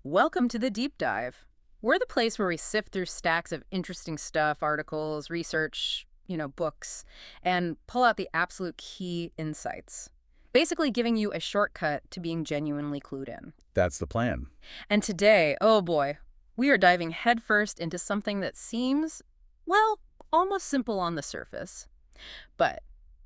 Welcome to the Deep Dive. We're the place where we sift through stacks of interesting stuff, articles, research, books, and pull out the absolute key insights. Basically giving you a shortcut to being genuinely clued in. That's the plan. And today, oh boy, we are diving headfirst into something that seems, well, almost simple on the surface. But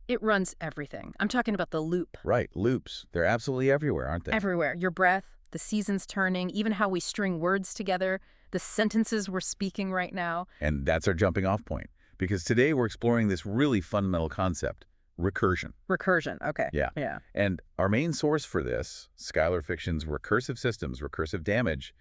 it runs everything. I'm talking about the loop. Right, loops. They're absolutely everywhere, aren't they? Everywhere. Your breath, the seasons turning, even how we string words together, the sentences we're speaking right now. And that's our jumping off point. Because today we're exploring this really fundamental concept, recursion. Recursion. Okay. Yeah. Yeah. And our main source for this, Skylar Fiction's Recursive Systems, Recursive Damage,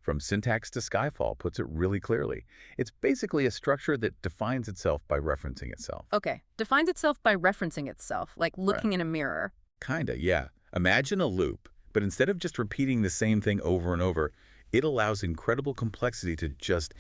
from syntax to Skyfall, puts it really clearly. It's basically a structure that defines itself by referencing itself. Okay. Defines itself by referencing itself, like looking in a mirror. Kinda, yeah. Imagine a loop, but instead of just repeating the same thing over and over, it allows incredible complexity to just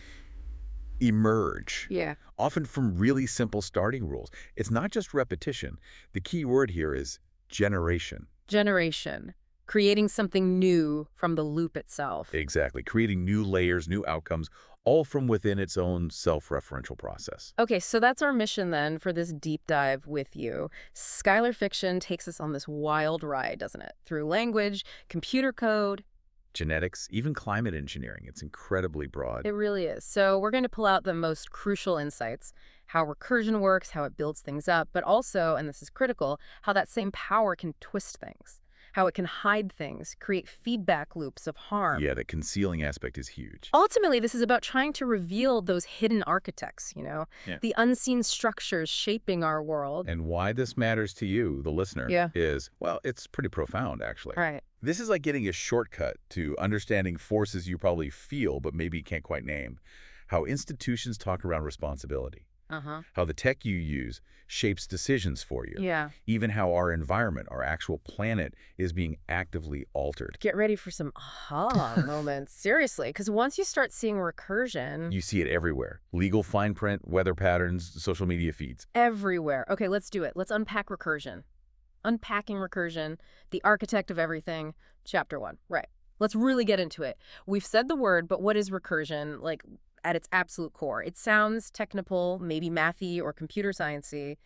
emerge, Yeah. often from really simple starting rules. It's not just repetition. The key word here is generation. Generation. Creating something new from the loop itself. Exactly, creating new layers, new outcomes, all from within its own self-referential process. Okay, so that's our mission then for this deep dive with you. Skylar Fiction takes us on this wild ride, doesn't it? Through language, computer code. Genetics, even climate engineering, it's incredibly broad. It really is. So we're going to pull out the most crucial insights, how recursion works, how it builds things up, but also, and this is critical, how that same power can twist things, how it can hide things, create feedback loops of harm. Yeah, the concealing aspect is huge. Ultimately, this is about trying to reveal those hidden architects, Yeah. the unseen structures shaping our world. And why this matters to you, the listener, Yeah. is, well, it's pretty profound, actually. Right. This is like getting a shortcut to understanding forces you probably feel but maybe can't quite name. How institutions talk around responsibility. Uh-huh. How the tech you use shapes decisions for you. Yeah. Even how our environment, our actual planet, is being actively altered. Get ready for some aha moments. Seriously, because once you start seeing recursion You see it everywhere. Legal fine print, weather patterns, social media feeds. everywhere. Okay, let's do it. Let's unpack recursion. Unpacking recursion, the architect of everything, chapter 1. Right. Let's really get into it. We've said the word, but what is recursion, like, at its absolute core? It sounds technical, maybe mathy or computer sciencey,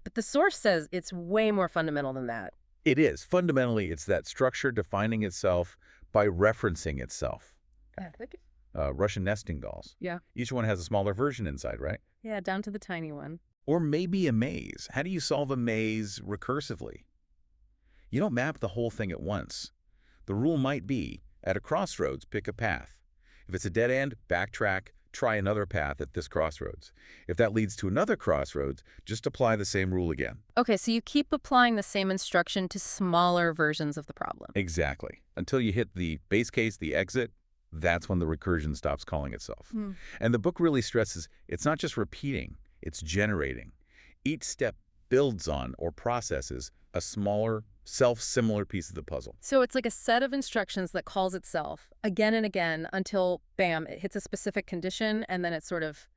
but the source says it's way more fundamental than that. It is. Fundamentally, it's that structure defining itself by referencing itself. Russian nesting dolls. Yeah. Each one has a smaller version inside, right? Yeah, down to the tiny one. Or maybe a maze. How do you solve a maze recursively? You don't map the whole thing at once. The rule might be, at a crossroads, pick a path. If it's a dead end, backtrack, try another path at this crossroads. If that leads to another crossroads, just apply the same rule again. Okay, so you keep applying the same instruction to smaller versions of the problem. Exactly. Until you hit the base case, the exit, that's when the recursion stops calling itself. And the book really stresses it's not just repeating, it's generating. Each step builds on or processes a smaller, self-similar piece of the puzzle. So it's like a set of instructions that calls itself again and again until, bam, it hits a specific condition and then it sort of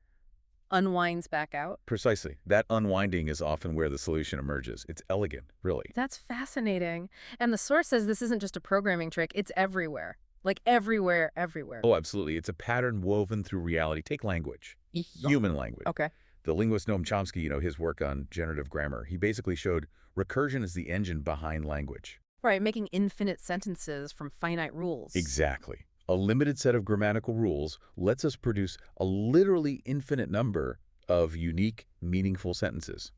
unwinds back out. Precisely. That unwinding is often where the solution emerges. It's elegant, really. That's fascinating. And the source says this isn't just a programming trick, it's everywhere. Like everywhere, everywhere. Oh, absolutely. It's a pattern woven through reality. Take language, human language. Okay. The linguist Noam Chomsky, his work on generative grammar, he basically showed recursion is the engine behind language. Right, making infinite sentences from finite rules. Exactly. A limited set of grammatical rules lets us produce a literally infinite number of unique, meaningful sentences.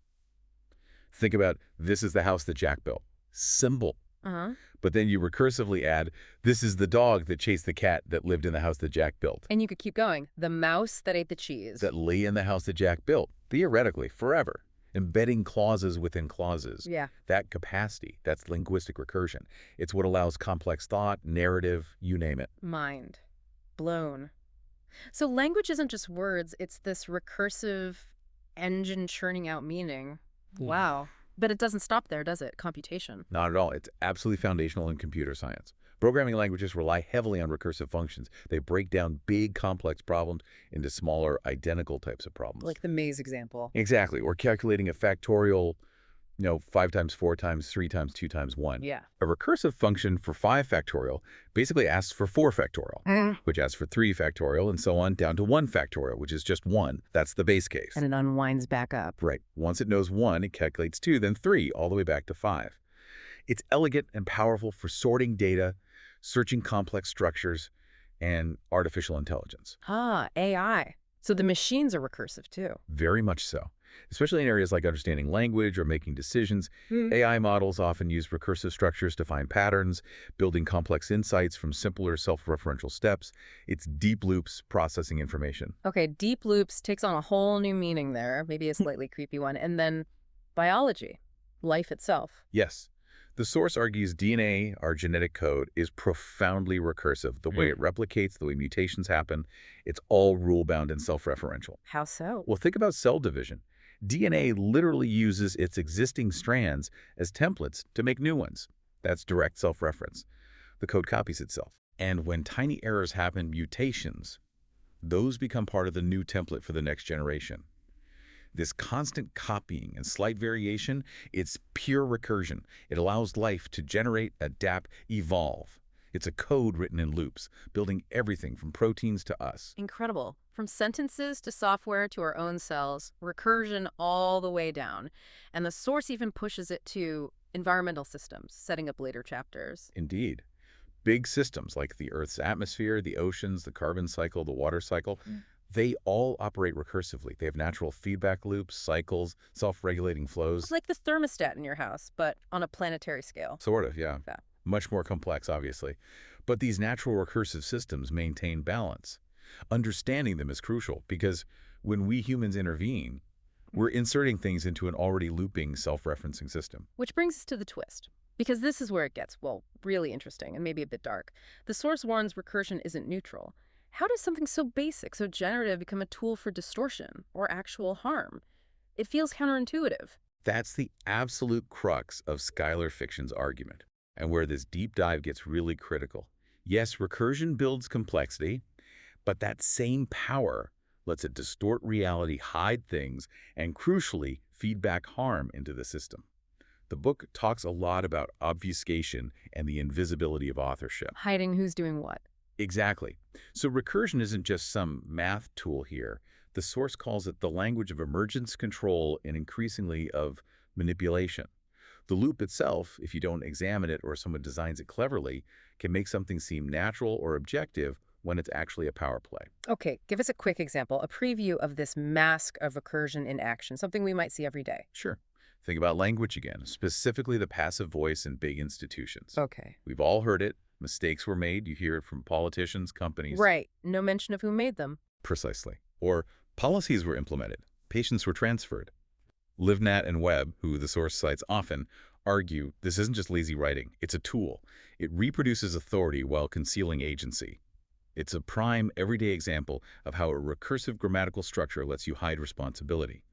Think about, this is the house that Jack built. Simple. Uh-huh. But then you recursively add, this is the dog that chased the cat that lived in the house that Jack built. And you could keep going. The mouse that ate the cheese. That lay in the house that Jack built, theoretically, forever. Embedding clauses within clauses. Yeah. That capacity, that's linguistic recursion. It's what allows complex thought, narrative, you name it. Mind. Blown. So language isn't just words, it's this recursive engine churning out meaning. Wow. But it doesn't stop there, does it? Computation. Not at all. It's absolutely foundational in computer science. Programming languages rely heavily on recursive functions. They break down big, complex problems into smaller, identical types of problems. Like the maze example. Exactly. Or calculating a factorial 5 times 4 times 3 times 2 times 1. Yeah. A recursive function for 5 factorial basically asks for 4 factorial, which asks for 3 factorial, and so on down to 1 factorial, which is just 1. That's the base case. And it unwinds back up. Right. Once it knows 1, it calculates 2, then 3, all the way back to 5. It's elegant and powerful for sorting data, searching complex structures, and artificial intelligence. AI. So the machines are recursive too. Very much so. Especially in areas like understanding language or making decisions, AI models often use recursive structures to find patterns, building complex insights from simpler self-referential steps. It's deep loops processing information. Okay, deep loops takes on a whole new meaning there, maybe a slightly creepy one. And then biology, life itself. Yes. The source argues DNA, our genetic code, is profoundly recursive. The way it replicates, the way mutations happen, it's all rule-bound and self-referential. How so? Well, think about cell division. DNA literally uses its existing strands as templates to make new ones. That's direct self-reference. The code copies itself. And when tiny errors happen, mutations, those become part of the new template for the next generation. This constant copying and slight variation, it's pure recursion. It allows life to generate, adapt, evolve. It's a code written in loops, building everything from proteins to us. Incredible. From sentences to software to our own cells, recursion all the way down. And the source even pushes it to environmental systems, setting up later chapters. Indeed. Big systems like the Earth's atmosphere, the oceans, the carbon cycle, the water cycle, they all operate recursively. They have natural feedback loops, cycles, self-regulating flows. It's like the thermostat in your house, but on a planetary scale. Sort of, yeah. Much more complex, obviously. But these natural recursive systems maintain balance. Understanding them is crucial because when we humans intervene, we're inserting things into an already looping, self-referencing system. Which brings us to the twist. Because this is where it gets, well, really interesting and maybe a bit dark. The source warns recursion isn't neutral. How does something so basic, so generative, become a tool for distortion or actual harm? It feels counterintuitive. That's the absolute crux of Skylar Fiction's argument, and where this deep dive gets really critical. Yes, recursion builds complexity, but that same power lets it distort reality, hide things, and crucially, feed back harm into the system. The book talks a lot about obfuscation and the invisibility of authorship. Hiding who's doing what. Exactly. So recursion isn't just some math tool here. The source calls it the language of emergence control and increasingly of manipulation. The loop itself, if you don't examine it or someone designs it cleverly, can make something seem natural or objective when it's actually a power play. Okay, give us a quick example, a preview of this mask of recursion in action, something we might see every day. Sure. Think about language again, specifically the passive voice in big institutions. Okay. We've all heard it. Mistakes were made. You hear it from politicians, companies. Right. No mention of who made them. Precisely. Or policies were implemented. Patients were transferred. Livnat and Webb, who the source cites often, argue this isn't just lazy writing. It's a tool. It reproduces authority while concealing agency. It's a prime, everyday example of how a recursive grammatical structure lets you hide responsibility.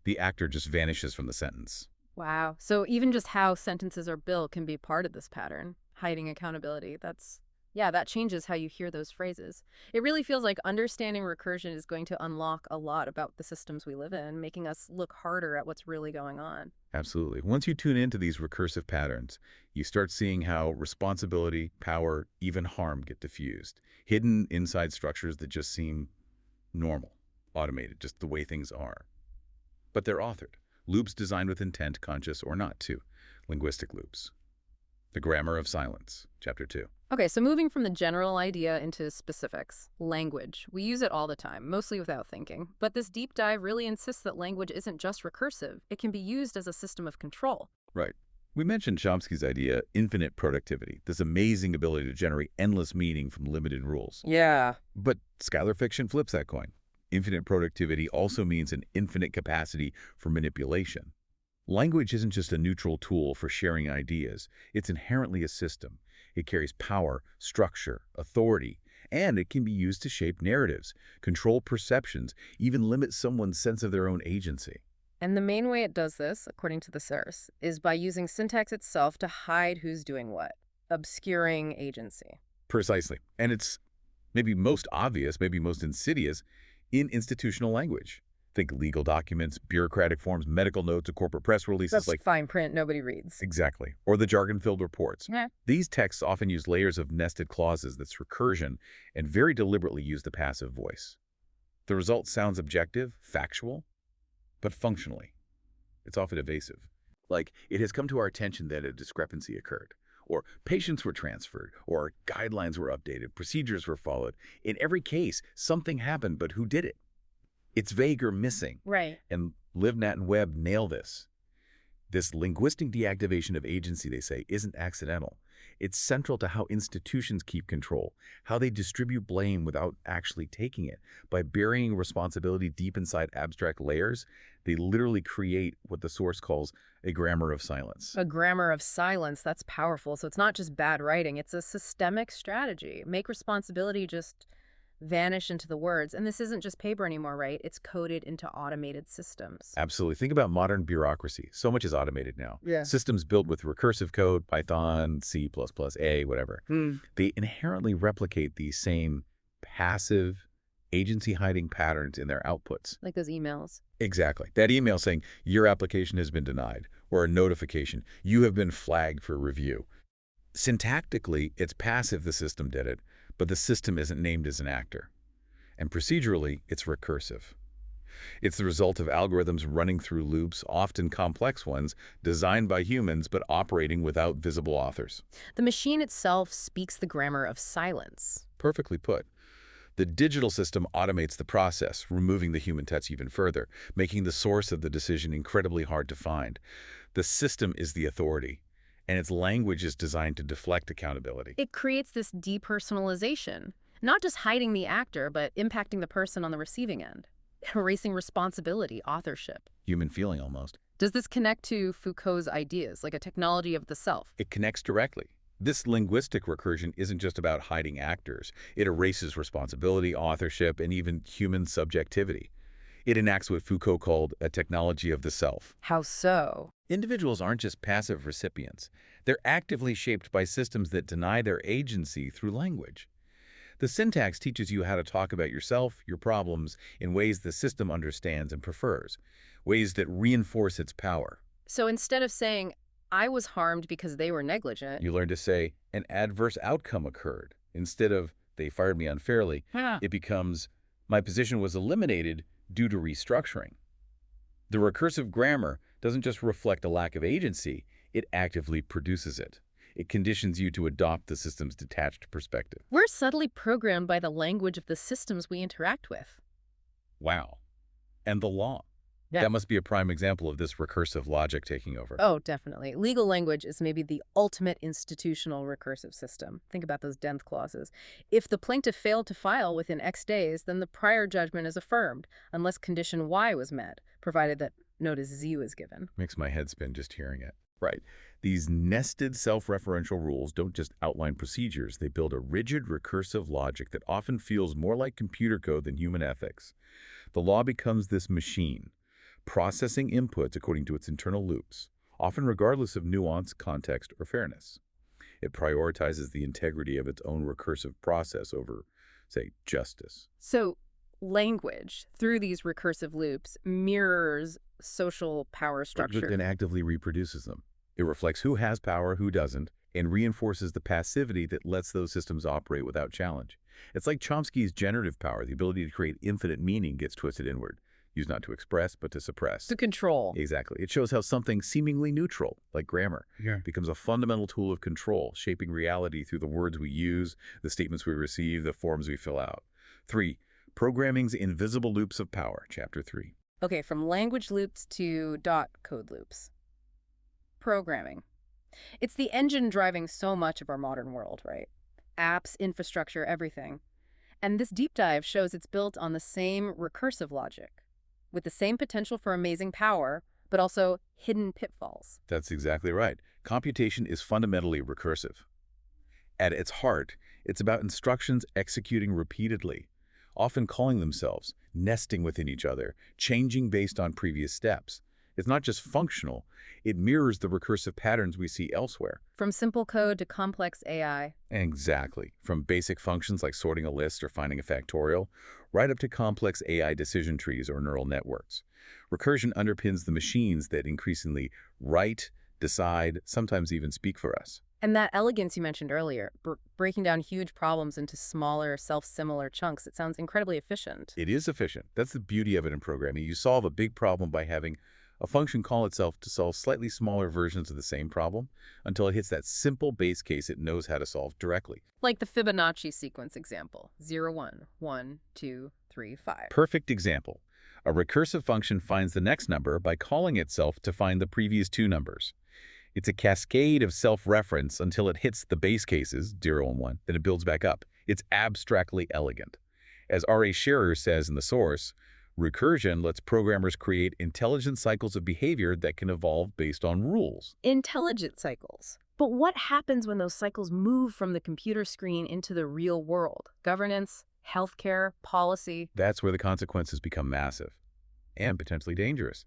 The actor just vanishes from the sentence. Wow. So even just how sentences are built can be part of this pattern. Hiding accountability. That changes how you hear those phrases. It really feels like understanding recursion is going to unlock a lot about the systems we live in, making us look harder at what's really going on. Absolutely. Once you tune into these recursive patterns, you start seeing how responsibility, power, even harm get diffused, hidden inside structures that just seem normal, automated, just the way things are. But they're authored. Loops designed with intent, conscious or not, too. Linguistic loops. The Grammar of Silence, Chapter 2. Okay, so moving from the general idea into specifics. Language. We use it all the time, mostly without thinking. But this deep dive really insists that language isn't just recursive. It can be used as a system of control. Right. We mentioned Chomsky's idea, infinite productivity, this amazing ability to generate endless meaning from limited rules. Yeah. But Skylar Fiction flips that coin. Infinite productivity also means an infinite capacity for manipulation. Language isn't just a neutral tool for sharing ideas. It's inherently a system. It carries power, structure, authority, and it can be used to shape narratives, control perceptions, even limit someone's sense of their own agency. And the main way it does this, according to the source, is by using syntax itself to hide who's doing what, obscuring agency. Precisely. And it's maybe most obvious, maybe most insidious, in institutional language. Think legal documents, bureaucratic forms, medical notes, or corporate press releases That's fine print nobody reads. Exactly. Or the jargon-filled reports. Yeah. These texts often use layers of nested clauses that's recursion and very deliberately use the passive voice. The result sounds objective, factual, but functionally, it's often evasive. Like, it has come to our attention that a discrepancy occurred, or patients were transferred, or guidelines were updated, procedures were followed. In every case, something happened, but who did it? It's vague or missing. Right. And LiveNet and Webb nail this. This linguistic deactivation of agency, they say, isn't accidental. It's central to how institutions keep control, how they distribute blame without actually taking it. By burying responsibility deep inside abstract layers, they literally create what the source calls a grammar of silence. A grammar of silence, that's powerful. So it's not just bad writing, it's a systemic strategy. Make responsibility just vanish into the words. And this isn't just paper anymore, right? It's coded into automated systems. Absolutely. Think about modern bureaucracy. So much is automated now. Yeah. Systems built with recursive code, Python, C++, A, whatever. They inherently replicate these same passive, agency-hiding patterns in their outputs. Like those emails. Exactly. That email saying, your application has been denied, or a notification, you have been flagged for review. Syntactically, it's passive the system did it, but the system isn't named as an actor. And procedurally, it's recursive. It's the result of algorithms running through loops, often complex ones, designed by humans but operating without visible authors. The machine itself speaks the grammar of silence. Perfectly put. The digital system automates the process, removing the human touch even further, making the source of the decision incredibly hard to find. The system is the authority, and its language is designed to deflect accountability. It creates this depersonalization, not just hiding the actor, but impacting the person on the receiving end, erasing responsibility, authorship. Human feeling, almost. Does this connect to Foucault's ideas, like a technology of the self? It connects directly. This linguistic recursion isn't just about hiding actors. It erases responsibility, authorship, and even human subjectivity. It enacts what Foucault called a technology of the self. How so? Individuals aren't just passive recipients. They're actively shaped by systems that deny their agency through language. The syntax teaches you how to talk about yourself, your problems, in ways the system understands and prefers, ways that reinforce its power. So instead of saying, I was harmed because they were negligent, You learn to say, an adverse outcome occurred. Instead of, they fired me unfairly, it becomes, my position was eliminated due to restructuring. The recursive grammar doesn't just reflect a lack of agency, it actively produces it. It conditions you to adopt the system's detached perspective. we're subtly programmed by the language of the systems we interact with. Wow. And the law. Yeah. That must be a prime example of this recursive logic taking over. Oh, definitely. Legal language is maybe the ultimate institutional recursive system. Think about those death clauses. If the plaintiff failed to file within X days, then the prior judgment is affirmed, unless condition Y was met, provided that notice Z was given. Makes my head spin just hearing it. Right. These nested self-referential rules don't just outline procedures. They build a rigid recursive logic that often feels more like computer code than human ethics. The law becomes this machine, processing inputs according to its internal loops, often regardless of nuance, context, or fairness. It prioritizes the integrity of its own recursive process over, say, justice. So language, through these recursive loops, mirrors social power structure. And actively reproduces them. It reflects who has power, who doesn't, and reinforces the passivity that lets those systems operate without challenge. It's like Chomsky's generative power, the ability to create infinite meaning gets twisted inward. Used not to express, but to suppress. To control. Exactly. It shows how something seemingly neutral, like grammar, becomes a fundamental tool of control, shaping reality through the words we use, the statements we receive, the forms we fill out. 3. Programming's invisible loops of power, Chapter 3. Okay, from language loops to dot code loops. Programming. It's the engine driving so much of our modern world, right? Apps, infrastructure, everything. And this deep dive shows it's built on the same recursive logic, with the same potential for amazing power, but also hidden pitfalls. That's exactly right. Computation is fundamentally recursive. At its heart, it's about instructions executing repeatedly, often calling themselves, nesting within each other, changing based on previous steps. It's not just functional, it mirrors the recursive patterns we see elsewhere. From simple code to complex AI. Exactly. From basic functions like sorting a list or finding a factorial, right up to complex AI decision trees or neural networks. Recursion underpins the machines that increasingly write, decide, sometimes even speak for us. And that elegance you mentioned earlier, breaking down huge problems into smaller, self-similar chunks, it sounds incredibly efficient. It is efficient. That's the beauty of it in programming. You solve a big problem by having a function call itself to solve slightly smaller versions of the same problem until it hits that simple base case it knows how to solve directly. Like the Fibonacci sequence example, 0, 1, 1, 2, 3, 5. Perfect example. A recursive function finds the next number by calling itself to find the previous two numbers. It's a cascade of self-reference until it hits the base cases, 0 and 1, then it builds back up. It's abstractly elegant. As R.A. Scherer says in the source, recursion lets programmers create intelligent cycles of behavior that can evolve based on rules. Intelligent cycles. But what happens when those cycles move from the computer screen into the real world? Governance, healthcare, policy. That's where the consequences become massive and potentially dangerous,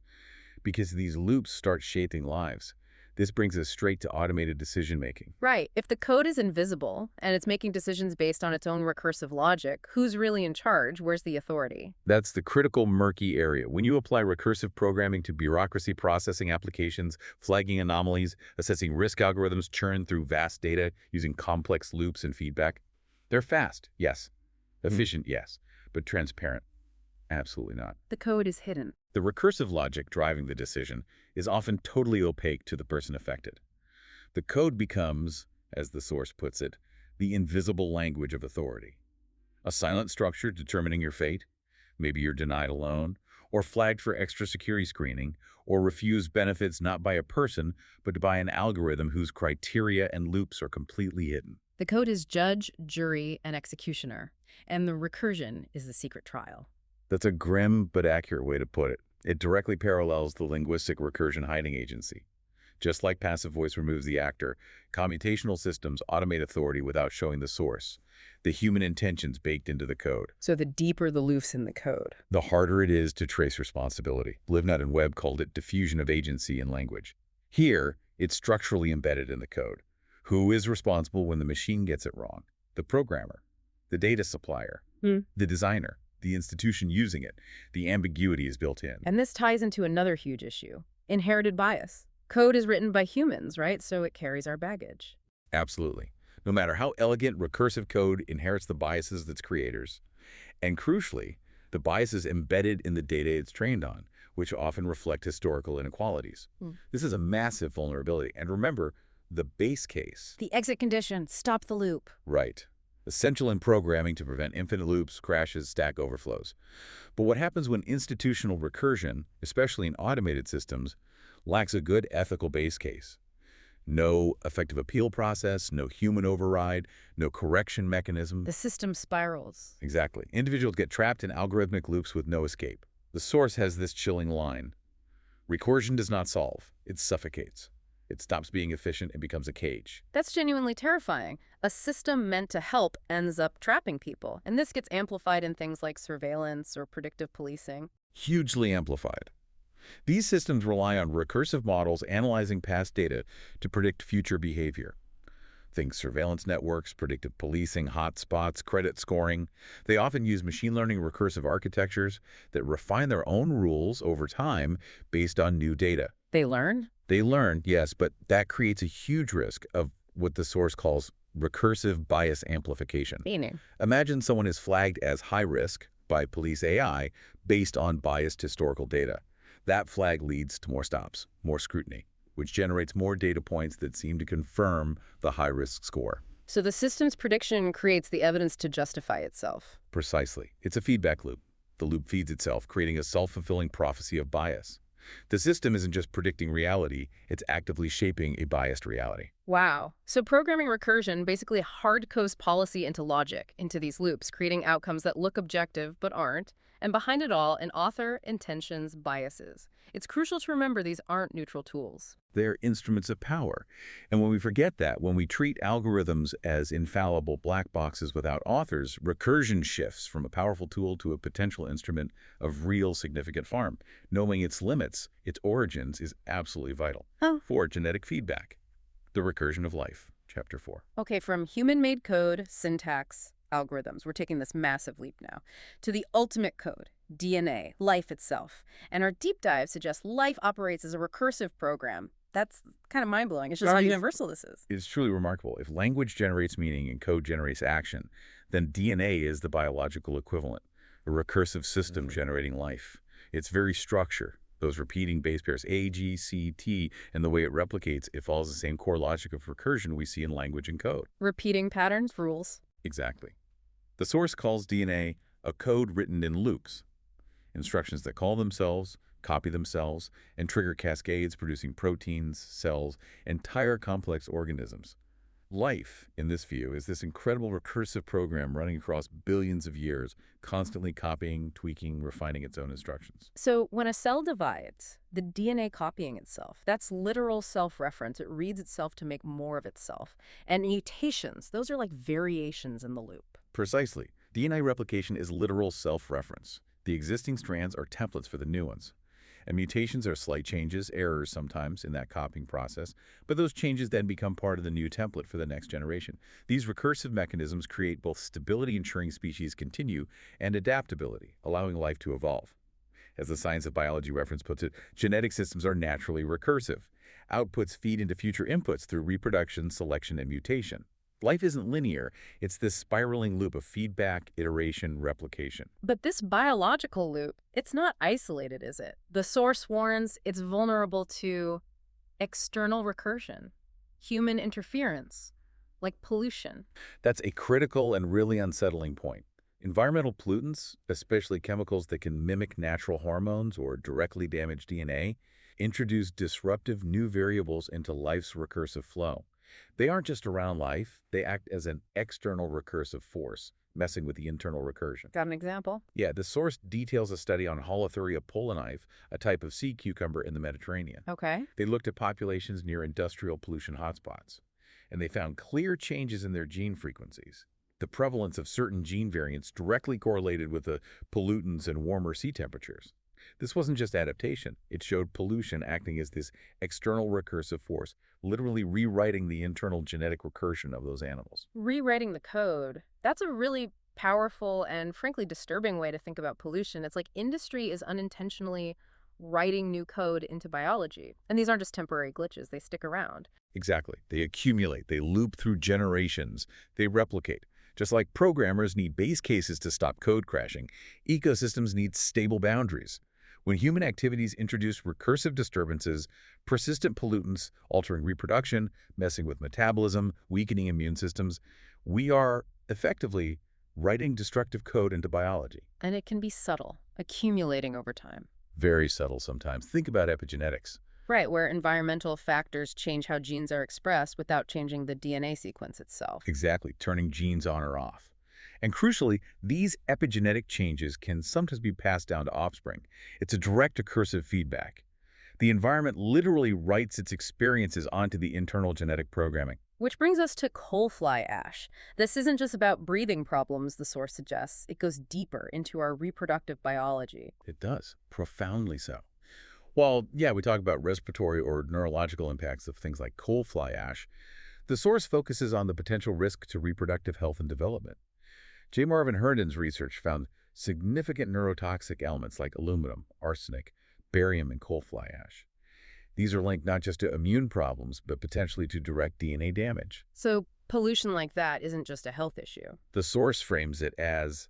because these loops start shaping lives. This brings us straight to automated decision-making. Right. If the code is invisible and it's making decisions based on its own recursive logic, who's really in charge? Where's the authority? That's the critical murky area. When you apply recursive programming to bureaucracy processing applications, flagging anomalies, assessing risk algorithms churned through vast data using complex loops and feedback, they're fast, yes. Efficient, yes. But transparent, absolutely not. The code is hidden. The recursive logic driving the decision is often totally opaque to the person affected. The code becomes, as the source puts it, the invisible language of authority. A silent structure determining your fate, maybe you're denied a loan, or flagged for extra security screening, or refused benefits not by a person, but by an algorithm whose criteria and loops are completely hidden. The code is judge, jury, and executioner, and the recursion is the secret trial. That's a grim but accurate way to put it. It directly parallels the linguistic recursion hiding agency. Just like passive voice removes the actor, computational systems automate authority without showing the source, the human intentions baked into the code. So the deeper the loofs in the code, the harder it is to trace responsibility. Livnut and Webb called it diffusion of agency in language. Here, it's structurally embedded in the code. Who is responsible when the machine gets it wrong? The programmer, the data supplier, the designer, the institution using it. The ambiguity is built in. And this ties into another huge issue, inherited bias. Code is written by humans, right? So it carries our baggage. Absolutely. No matter how elegant, recursive code inherits the biases of its creators. And crucially, the biases embedded in the data it's trained on, which often reflect historical inequalities. This is a massive vulnerability. And remember, the base case. The exit condition, stop the loop. Right. Essential in programming to prevent infinite loops, crashes, stack overflows. But what happens when institutional recursion, especially in automated systems, lacks a good ethical base case? No effective appeal process, no human override, no correction mechanism. The system spirals. Exactly. Individuals get trapped in algorithmic loops with no escape. The source has this chilling line. Recursion does not solve, it suffocates. It stops being efficient and becomes a cage. That's genuinely terrifying. A system meant to help ends up trapping people. And this gets amplified in things like surveillance or predictive policing. Hugely amplified. These systems rely on recursive models analyzing past data to predict future behavior. Think surveillance networks, predictive policing, hotspots, credit scoring. They often use machine learning recursive architectures that refine their own rules over time based on new data. They learn? They learn, yes, but that creates a huge risk of what the source calls recursive bias amplification. Meaning? Imagine someone is flagged as high risk by police AI based on biased historical data. That flag leads to more stops, more scrutiny, which generates more data points that seem to confirm the high-risk score. So the system's prediction creates the evidence to justify itself. Precisely. It's a feedback loop. The loop feeds itself, creating a self-fulfilling prophecy of bias. The system isn't just predicting reality, it's actively shaping a biased reality. Wow. So programming recursion basically hard-codes policy into logic, into these loops, creating outcomes that look objective but aren't, And behind it all, an author, intentions, biases. It's crucial to remember these aren't neutral tools. They're instruments of power. And when we forget that, when we treat algorithms as infallible black boxes without authors, recursion shifts from a powerful tool to a potential instrument of real significant harm. Knowing its limits, its origins, is absolutely vital. Oh. For genetic feedback, the recursion of life, Chapter 4. Okay, from human-made code, syntax, algorithms, we're taking this massive leap now, to the ultimate code, DNA, life itself. And our deep dive suggests life operates as a recursive program. That's kind of mind-blowing. It's just how universal this is. It's truly remarkable. If language generates meaning and code generates action, then DNA is the biological equivalent, a recursive system generating life. Its very structure, those repeating base pairs A, G, C, T, and the way it replicates, it follows the same core logic of recursion we see in language and code. Repeating patterns, rules. Exactly. The source calls DNA a code written in loops, instructions that call themselves, copy themselves, and trigger cascades producing proteins, cells, entire complex organisms. Life, in this view, is this incredible recursive program running across billions of years, constantly copying, tweaking, refining its own instructions. So when a cell divides, the DNA copying itself, that's literal self-reference. It reads itself to make more of itself. And mutations, those are like variations in the loop. Precisely. DNA replication is literal self-reference. The existing strands are templates for the new ones. And mutations are slight changes, errors sometimes, in that copying process, but those changes then become part of the new template for the next generation. These recursive mechanisms create both stability, ensuring species continue, and adaptability, allowing life to evolve. As the Science of Biology reference puts it, genetic systems are naturally recursive. Outputs feed into future inputs through reproduction, selection, and mutation. Life isn't linear. It's this spiraling loop of feedback, iteration, replication. But this biological loop, it's not isolated, is it? The source warns it's vulnerable to external recursion, human interference, like pollution. That's a critical and really unsettling point. Environmental pollutants, especially chemicals that can mimic natural hormones or directly damage DNA, introduce disruptive new variables into life's recursive flow. They aren't just around life, they act as an external recursive force, messing with the internal recursion. Got an example? Yeah, the source details a study on Holothuria polonife, a type of sea cucumber in the Mediterranean. Okay. They looked at populations near industrial pollution hotspots, and they found clear changes in their gene frequencies. The prevalence of certain gene variants directly correlated with the pollutants and warmer sea temperatures. This wasn't just adaptation. It showed pollution acting as this external recursive force, literally rewriting the internal genetic recursion of those animals. Rewriting the code, that's a really powerful and frankly disturbing way to think about pollution. It's like industry is unintentionally writing new code into biology. And these aren't just temporary glitches, they stick around. Exactly. They accumulate, they loop through generations, they replicate. Just like programmers need base cases to stop code crashing, ecosystems need stable boundaries. When human activities introduce recursive disturbances, persistent pollutants, altering reproduction, messing with metabolism, weakening immune systems, we are effectively writing destructive code into biology. And it can be subtle, accumulating over time. Very subtle sometimes. Think about epigenetics. Right, where environmental factors change how genes are expressed without changing the DNA sequence itself. Exactly, turning genes on or off. And crucially, these epigenetic changes can sometimes be passed down to offspring. It's a direct recursive feedback. The environment literally writes its experiences onto the internal genetic programming. Which brings us to coal fly ash. This isn't just about breathing problems, the source suggests. It goes deeper into our reproductive biology. It does, profoundly so. While, yeah, we talk about respiratory or neurological impacts of things like coal fly ash, the source focuses on the potential risk to reproductive health and development. J. Marvin Herndon's research found significant neurotoxic elements like aluminum, arsenic, barium, and coal fly ash. These are linked not just to immune problems, but potentially to direct DNA damage. So pollution like that isn't just a health issue. The source frames it as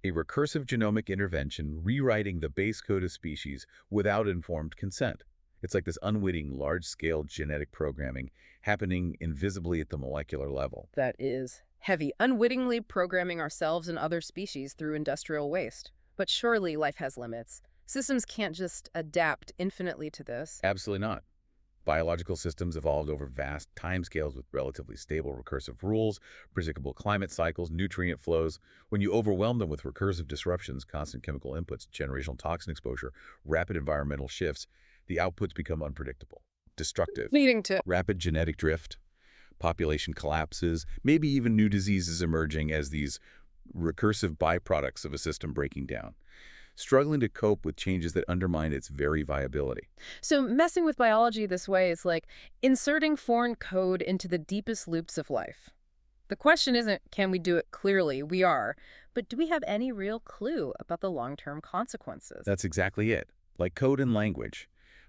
a recursive genomic intervention rewriting the base code of species without informed consent. It's like this unwitting, large-scale genetic programming happening invisibly at the molecular level. That is heavy, unwittingly programming ourselves and other species through industrial waste. But surely life has limits. Systems can't just adapt infinitely to this. Absolutely not. Biological systems evolved over vast timescales with relatively stable recursive rules, predictable climate cycles, nutrient flows. When you overwhelm them with recursive disruptions, constant chemical inputs, generational toxin exposure, rapid environmental shifts, the outputs become unpredictable, destructive, Leading to rapid genetic drift, population collapses, maybe even new diseases emerging as these recursive byproducts of a system breaking down, struggling to cope with changes that undermine its very viability. So messing with biology this way is like inserting foreign code into the deepest loops of life. The question isn't, can we do it clearly? We are. But do we have any real clue about the long-term consequences? That's exactly it. Like code and language,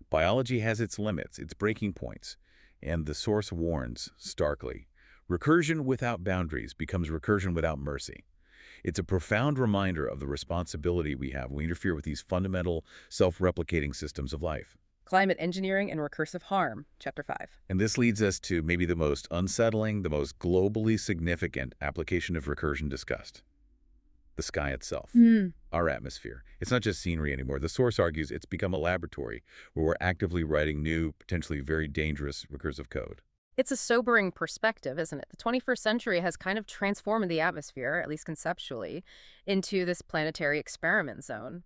biology has its limits, its breaking points, and the source warns starkly. Recursion without boundaries becomes recursion without mercy. It's a profound reminder of the responsibility we have when we interfere with these fundamental, self-replicating systems of life. Climate engineering and recursive harm, Chapter 5. And this leads us to maybe the most unsettling, the most globally significant application of recursion discussed. The sky itself, our atmosphere. It's not just scenery anymore. The source argues it's become a laboratory where we're actively writing new, potentially very dangerous recursive code. It's a sobering perspective, isn't it? The 21st century has kind of transformed the atmosphere, at least conceptually, into this planetary experiment zone.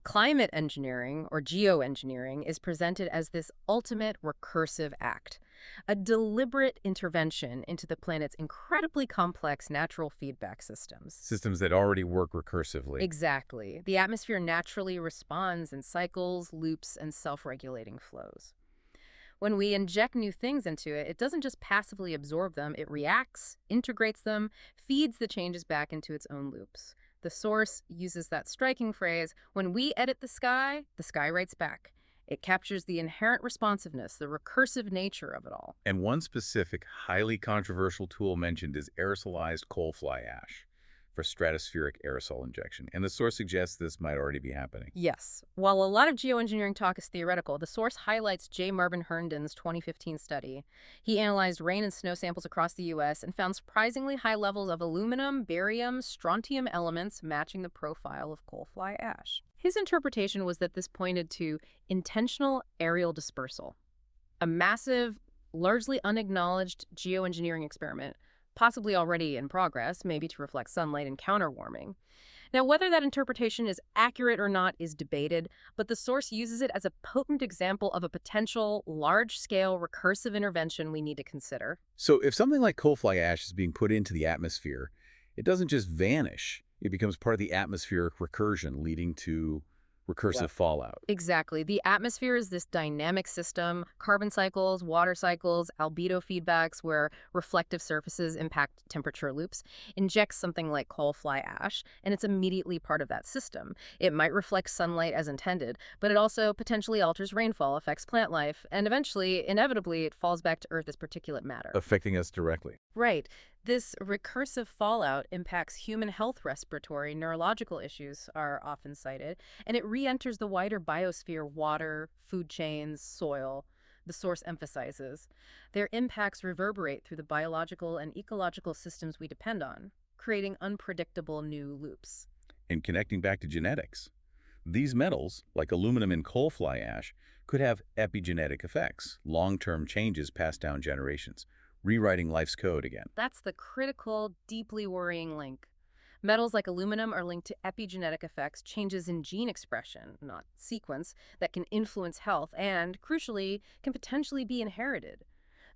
Climate engineering, or geoengineering, is presented as this ultimate recursive act, a deliberate intervention into the planet's incredibly complex natural feedback systems. Systems that already work recursively. Exactly. The atmosphere naturally responds in cycles, loops, and self-regulating flows. When we inject new things into it, it doesn't just passively absorb them, it reacts, integrates them, feeds the changes back into its own loops. The source uses that striking phrase, when we edit the sky writes back. It captures the inherent responsiveness, the recursive nature of it all. And one specific, highly controversial tool mentioned is aerosolized coal fly ash for stratospheric aerosol injection. And the source suggests this might already be happening. Yes. While a lot of geoengineering talk is theoretical, the source highlights J. Marvin Herndon's 2015 study. He analyzed rain and snow samples across the U.S. and found surprisingly high levels of aluminum, barium, strontium elements matching the profile of coal fly ash. His interpretation was that this pointed to intentional aerial dispersal, a massive, largely unacknowledged geoengineering experiment, possibly already in progress, maybe to reflect sunlight and counter-warming. Now, whether that interpretation is accurate or not is debated, but the source uses it as a potent example of a potential large-scale recursive intervention we need to consider. So if something like coal fly ash is being put into the atmosphere, it doesn't just vanish. It becomes part of the atmospheric recursion, leading to recursive fallout. Exactly. The atmosphere is this dynamic system, carbon cycles, water cycles, albedo feedbacks where reflective surfaces impact temperature loops, injects something like coal fly ash, and it's immediately part of that system. It might reflect sunlight as intended, but it also potentially alters rainfall, affects plant life, and eventually, inevitably, it falls back to Earth as particulate matter. Affecting us directly. Right. This recursive fallout impacts human health. Respiratory, neurological issues are often cited, and it re-enters the wider biosphere, water, food chains, soil. The source emphasizes their impacts reverberate through the biological and ecological systems we depend on, creating unpredictable new loops. And connecting back to genetics, these metals, like aluminum and coal fly ash, could have epigenetic effects, long-term changes passed down generations, rewriting life's code again. That's the critical, deeply worrying link. Metals like aluminum are linked to epigenetic effects, changes in gene expression, not sequence, that can influence health and, crucially, can potentially be inherited.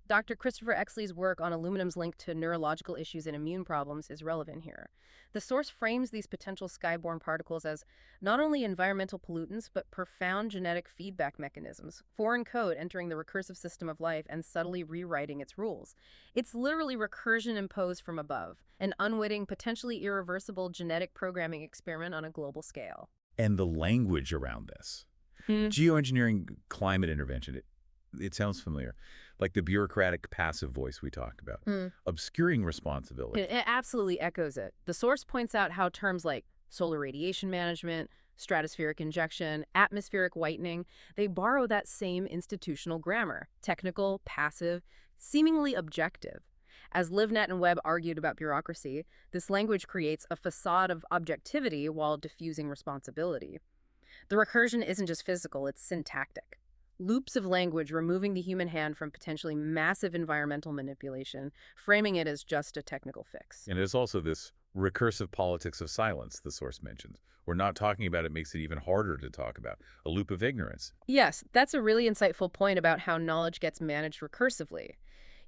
Dr. Christopher Exley's work on aluminum's link to neurological issues and immune problems is relevant here. The source frames these potential skyborne particles as not only environmental pollutants, but profound genetic feedback mechanisms, foreign code entering the recursive system of life and subtly rewriting its rules. It's literally recursion imposed from above, an unwitting, potentially irreversible genetic programming experiment on a global scale. And the language around this. Geoengineering climate intervention, it sounds familiar, like the bureaucratic passive voice we talked about, obscuring responsibility. It absolutely echoes it. The source points out how terms like solar radiation management, stratospheric injection, atmospheric whitening, they borrow that same institutional grammar, technical, passive, seemingly objective. As LiveNet and Webb argued about bureaucracy, this language creates a facade of objectivity while diffusing responsibility. The recursion isn't just physical, it's syntactic. Loops of language removing the human hand from potentially massive environmental manipulation, framing it as just a technical fix. And there's also this recursive politics of silence the source mentions. We're not talking about it makes it even harder to talk about. A loop of ignorance. Yes, that's a really insightful point about how knowledge gets managed recursively.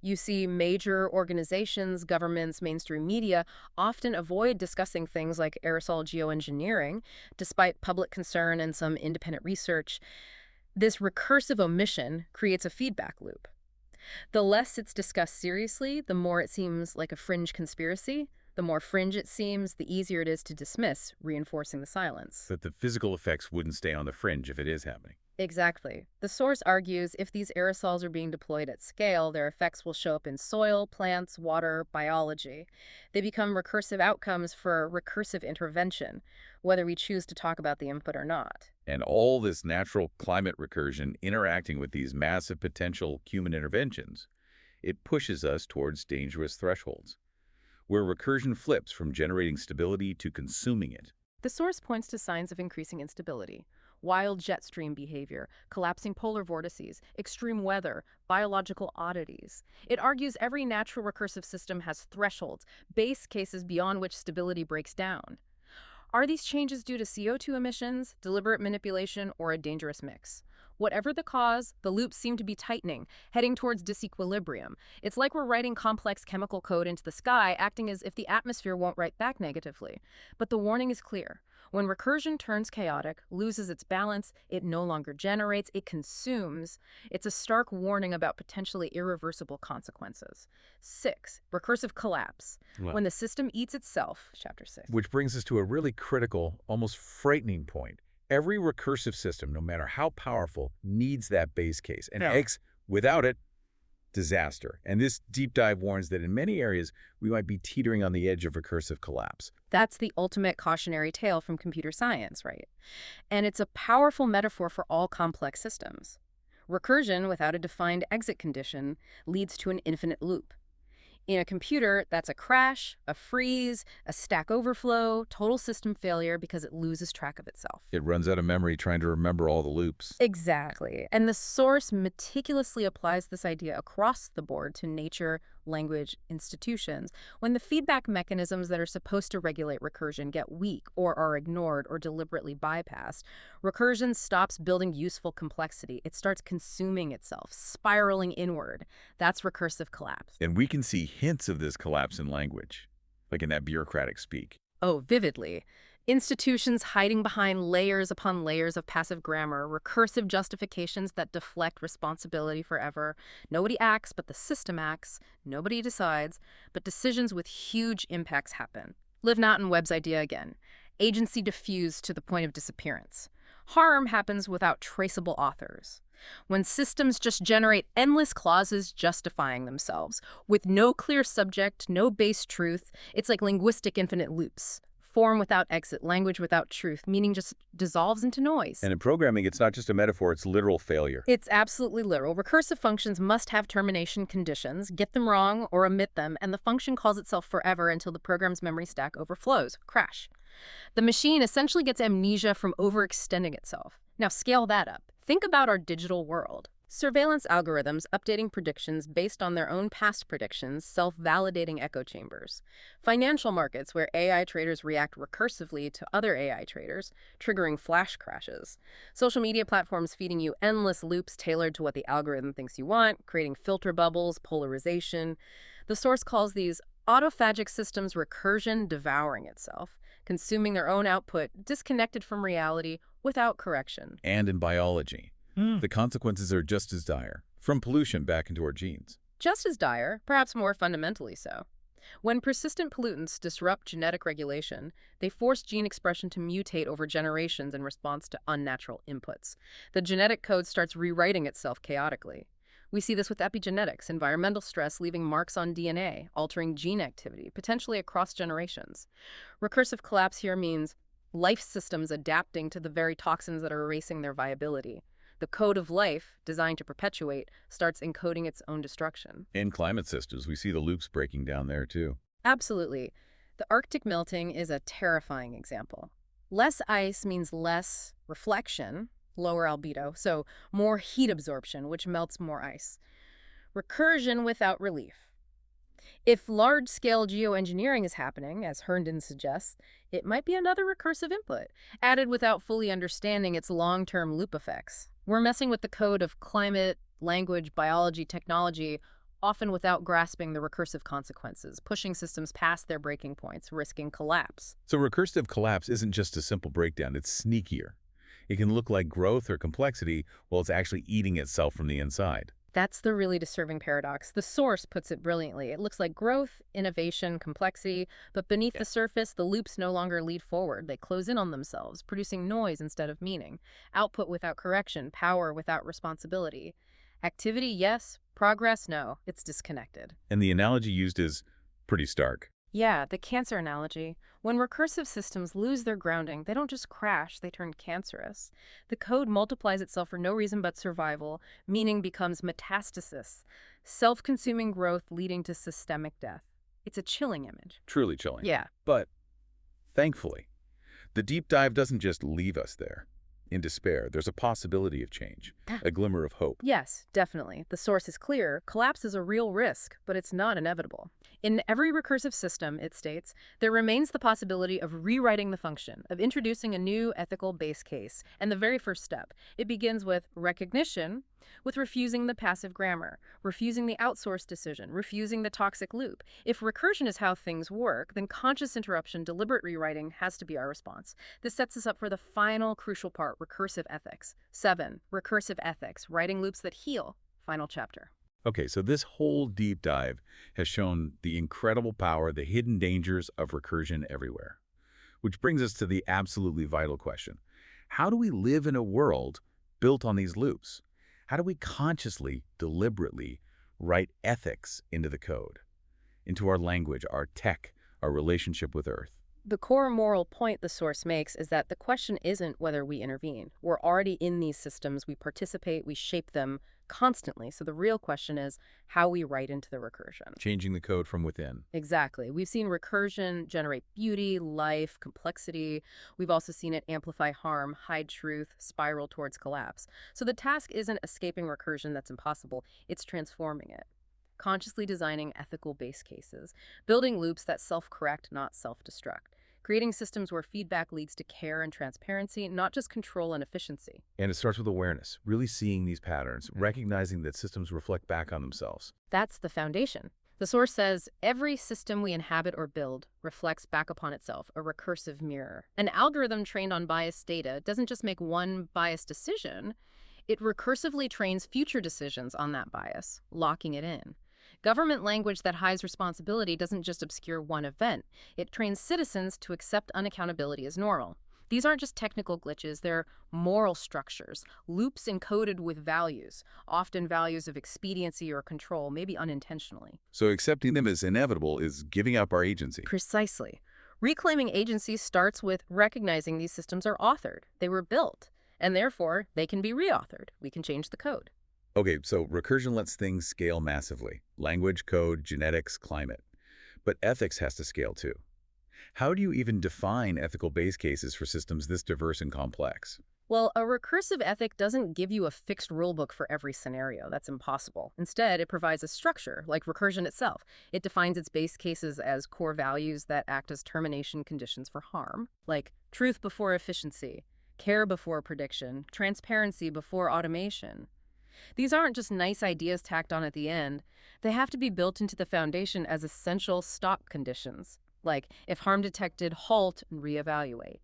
You see major organizations, governments, mainstream media often avoid discussing things like aerosol geoengineering, despite public concern and some independent research. This recursive omission creates a feedback loop. The less it's discussed seriously, the more it seems like a fringe conspiracy. The more fringe it seems, the easier it is to dismiss, reinforcing the silence. That the physical effects wouldn't stay on the fringe if it is happening. Exactly. The source argues if these aerosols are being deployed at scale, their effects will show up in soil, plants, water, biology. They become recursive outcomes for recursive intervention, whether we choose to talk about the input or not. And all this natural climate recursion interacting with these massive potential human interventions, it pushes us towards dangerous thresholds, where recursion flips from generating stability to consuming it. The source points to signs of increasing instability. Wild jet stream behavior, collapsing polar vortices, extreme weather, biological oddities. It argues every natural recursive system has thresholds, base cases beyond which stability breaks down. Are these changes due to CO2 emissions, deliberate manipulation, or a dangerous mix? Whatever the cause, the loops seem to be tightening, heading towards disequilibrium. It's like we're writing complex chemical code into the sky, acting as if the atmosphere won't write back negatively. But the warning is clear. When recursion turns chaotic, loses its balance, it no longer generates, it consumes. It's a stark warning about potentially irreversible consequences. 6. Recursive collapse. Wow. When the system eats itself, chapter 6. Which brings us to a really critical, almost frightening point. Every recursive system, no matter how powerful, needs that base case. And without it, disaster. And this deep dive warns that in many areas, we might be teetering on the edge of recursive collapse. That's the ultimate cautionary tale from computer science, right? And it's a powerful metaphor for all complex systems. Recursion, without a defined exit condition, leads to an infinite loop. In a computer, that's a crash, a freeze, a stack overflow, total system failure because it loses track of itself. It runs out of memory trying to remember all the loops. Exactly. And the source meticulously applies this idea across the board to nature, language, institutions. When the feedback mechanisms that are supposed to regulate recursion get weak or are ignored or deliberately bypassed, recursion stops building useful complexity. It starts consuming itself, spiraling inward. That's recursive collapse. And we can see hints of this collapse in language, like in that bureaucratic speak. Oh, vividly. Institutions hiding behind layers upon layers of passive grammar, recursive justifications that deflect responsibility forever. Nobody acts, but the system acts. Nobody decides, but decisions with huge impacts happen. Liv Natten-Webb's idea again. Agency diffused to the point of disappearance. Harm happens without traceable authors. When systems just generate endless clauses justifying themselves, with no clear subject, no base truth, it's like linguistic infinite loops. Form without exit, language without truth, meaning just dissolves into noise. And in programming, it's not just a metaphor, it's literal failure. It's absolutely literal. Recursive functions must have termination conditions, get them wrong or omit them, and the function calls itself forever until the program's memory stack overflows. Crash. The machine essentially gets amnesia from overextending itself. Now scale that up. Think about our digital world. Surveillance algorithms updating predictions based on their own past predictions, self-validating echo chambers. Financial markets where AI traders react recursively to other AI traders, triggering flash crashes. Social media platforms feeding you endless loops tailored to what the algorithm thinks you want, creating filter bubbles, polarization. The source calls these autophagic systems recursion devouring itself, consuming their own output, disconnected from reality, without correction. And in biology, the consequences are just as dire, from pollution back into our genes. Just as dire, perhaps more fundamentally so. When persistent pollutants disrupt genetic regulation, they force gene expression to mutate over generations in response to unnatural inputs. The genetic code starts rewriting itself chaotically. We see this with epigenetics, environmental stress leaving marks on DNA, altering gene activity, potentially across generations. Recursive collapse here means life systems adapting to the very toxins that are erasing their viability. The code of life, designed to perpetuate, starts encoding its own destruction. In climate systems, we see the loops breaking down there, too. Absolutely. The Arctic melting is a terrifying example. Less ice means less reflection, lower albedo, so more heat absorption, which melts more ice. Recursion without relief. If large-scale geoengineering is happening, as Herndon suggests, it might be another recursive input, added without fully understanding its long-term loop effects. We're messing with the code of climate, language, biology, technology, often without grasping the recursive consequences, pushing systems past their breaking points, risking collapse. So recursive collapse isn't just a simple breakdown, it's sneakier. It can look like growth or complexity while it's actually eating itself from the inside. That's the really disturbing paradox. The source puts it brilliantly. It looks like growth, innovation, complexity, but beneath the surface, the loops no longer lead forward. They close in on themselves, producing noise instead of meaning. Output without correction, power without responsibility. Activity, yes. Progress, no. It's disconnected. And the analogy used is pretty stark. Yeah, the cancer analogy. When recursive systems lose their grounding, they don't just crash, they turn cancerous. The code multiplies itself for no reason but survival. Meaning becomes metastasis, self-consuming growth leading to systemic death. It's a chilling image. Truly chilling. Yeah. But thankfully, the deep dive doesn't just leave us there in despair. There's a possibility of change, a glimmer of hope. Yes, definitely. The source is clear. Collapse is a real risk, but it's not inevitable. In every recursive system, it states, there remains the possibility of rewriting the function, of introducing a new ethical base case. And the very first step, it begins with recognition, with refusing the passive grammar, refusing the outsourced decision, refusing the toxic loop. If recursion is how things work, then conscious interruption, deliberate rewriting has to be our response. This sets us up for the final crucial part, recursive ethics. 7. Recursive ethics, writing loops that heal. Final chapter. Okay, so this whole deep dive has shown the incredible power, the hidden dangers of recursion everywhere. Which brings us to the absolutely vital question. How do we live in a world built on these loops? How do we consciously, deliberately write ethics into the code, into our language, our tech, our relationship with Earth? The core moral point the source makes is that the question isn't whether we intervene. We're already in these systems, we participate, we shape them constantly. So the real question is how we write into the recursion. Changing the code from within. Exactly. We've seen recursion generate beauty, life, complexity. We've also seen it amplify harm, hide truth, spiral towards collapse. So the task isn't escaping recursion that's impossible, it's transforming it. Consciously designing ethical base cases, building loops that self-correct, not self-destruct, creating systems where feedback leads to care and transparency, not just control and efficiency. And it starts with awareness, really seeing these patterns, recognizing that systems reflect back on themselves. That's the foundation. The source says, every system we inhabit or build reflects back upon itself, a recursive mirror. An algorithm trained on biased data doesn't just make one biased decision, it recursively trains future decisions on that bias, locking it in. Government language that hides responsibility doesn't just obscure one event. It trains citizens to accept unaccountability as normal. These aren't just technical glitches, they're moral structures, loops encoded with values, often values of expediency or control, maybe unintentionally. So accepting them as inevitable is giving up our agency. Precisely. Reclaiming agency starts with recognizing these systems are authored. They were built, and therefore they can be reauthored. We can change the code. Okay, so recursion lets things scale massively. Language, code, genetics, climate. But ethics has to scale too. How do you even define ethical base cases for systems this diverse and complex? Well, a recursive ethic doesn't give you a fixed rulebook for every scenario. That's impossible. Instead, it provides a structure, like recursion itself. It defines its base cases as core values that act as termination conditions for harm, like truth before efficiency, care before prediction, transparency before automation. These aren't just nice ideas tacked on at the end. They have to be built into the foundation as essential stop conditions, like if harm detected, halt and reevaluate,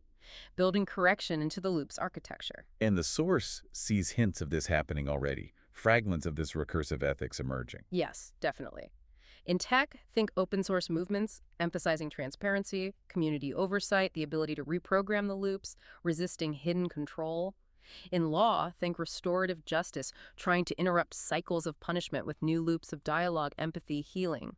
building correction into the loop's architecture. And the source sees hints of this happening already, fragments of this recursive ethics emerging. Yes, definitely. In tech, think open source movements, emphasizing transparency, community oversight, the ability to reprogram the loops, resisting hidden control. In law, think restorative justice, trying to interrupt cycles of punishment with new loops of dialogue, empathy, healing.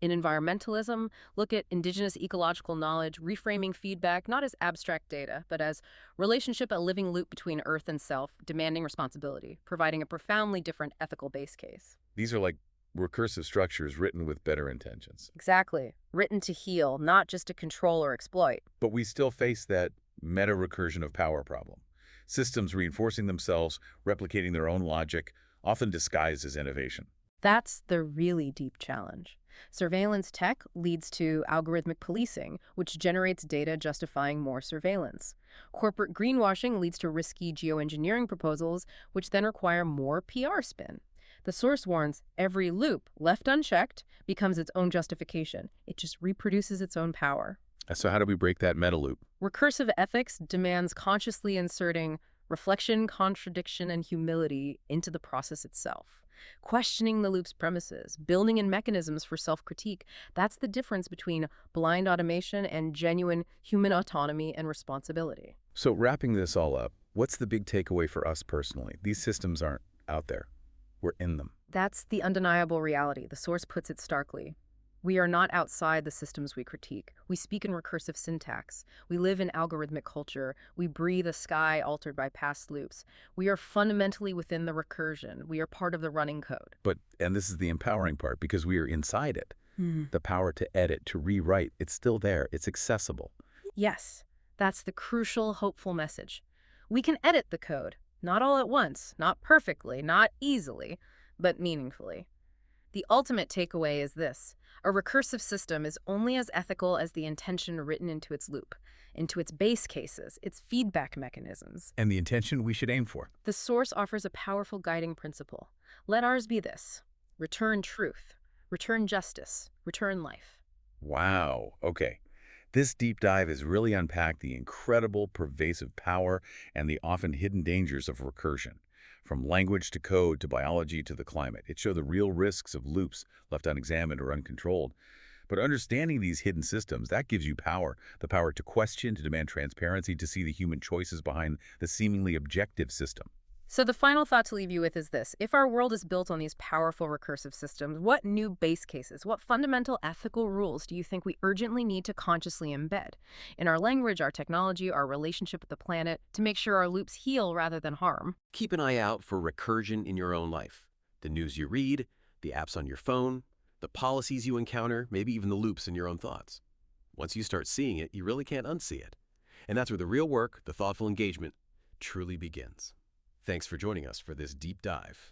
In environmentalism, look at indigenous ecological knowledge, reframing feedback not as abstract data, but as relationship, a living loop between earth and self, demanding responsibility, providing a profoundly different ethical base case. These are like recursive structures written with better intentions. Exactly. Written to heal, not just to control or exploit. But we still face that meta-recursion of power problem. Systems reinforcing themselves, replicating their own logic, often disguised as innovation. That's the really deep challenge. Surveillance tech leads to algorithmic policing, which generates data justifying more surveillance. Corporate greenwashing leads to risky geoengineering proposals, which then require more PR spin. The source warns every loop left unchecked becomes its own justification. It just reproduces its own power. So how do we break that meta loop? Recursive ethics demands consciously inserting reflection, contradiction, and humility into the process itself. Questioning the loop's premises, building in mechanisms for self-critique, that's the difference between blind automation and genuine human autonomy and responsibility. So wrapping this all up, what's the big takeaway for us personally? These systems aren't out there. We're in them. That's the undeniable reality. The source puts it starkly. We are not outside the systems we critique. We speak in recursive syntax. We live in algorithmic culture. We breathe a sky altered by past loops. We are fundamentally within the recursion. We are part of the running code. And this is the empowering part, because we are inside it. The power to edit, to rewrite, it's still there. It's accessible. Yes, that's the crucial, hopeful message. We can edit the code. Not all at once, not perfectly, not easily, but meaningfully. The ultimate takeaway is this. A recursive system is only as ethical as the intention written into its loop, into its base cases, its feedback mechanisms. And the intention we should aim for. The source offers a powerful guiding principle. Let ours be this: return truth, return justice, return life. Wow. Okay. This deep dive has really unpacked the incredible, pervasive power and the often hidden dangers of recursion. From language to code to biology to the climate, it showed the real risks of loops left unexamined or uncontrolled. But understanding these hidden systems, that gives you power. The power to question, to demand transparency, to see the human choices behind the seemingly objective system. So the final thought to leave you with is this. If our world is built on these powerful recursive systems, what new base cases, what fundamental ethical rules do you think we urgently need to consciously embed in our language, our technology, our relationship with the planet, to make sure our loops heal rather than harm? Keep an eye out for recursion in your own life. The news you read, the apps on your phone, the policies you encounter, maybe even the loops in your own thoughts. Once you start seeing it, you really can't unsee it. And that's where the real work, the thoughtful engagement, truly begins. Thanks for joining us for this deep dive.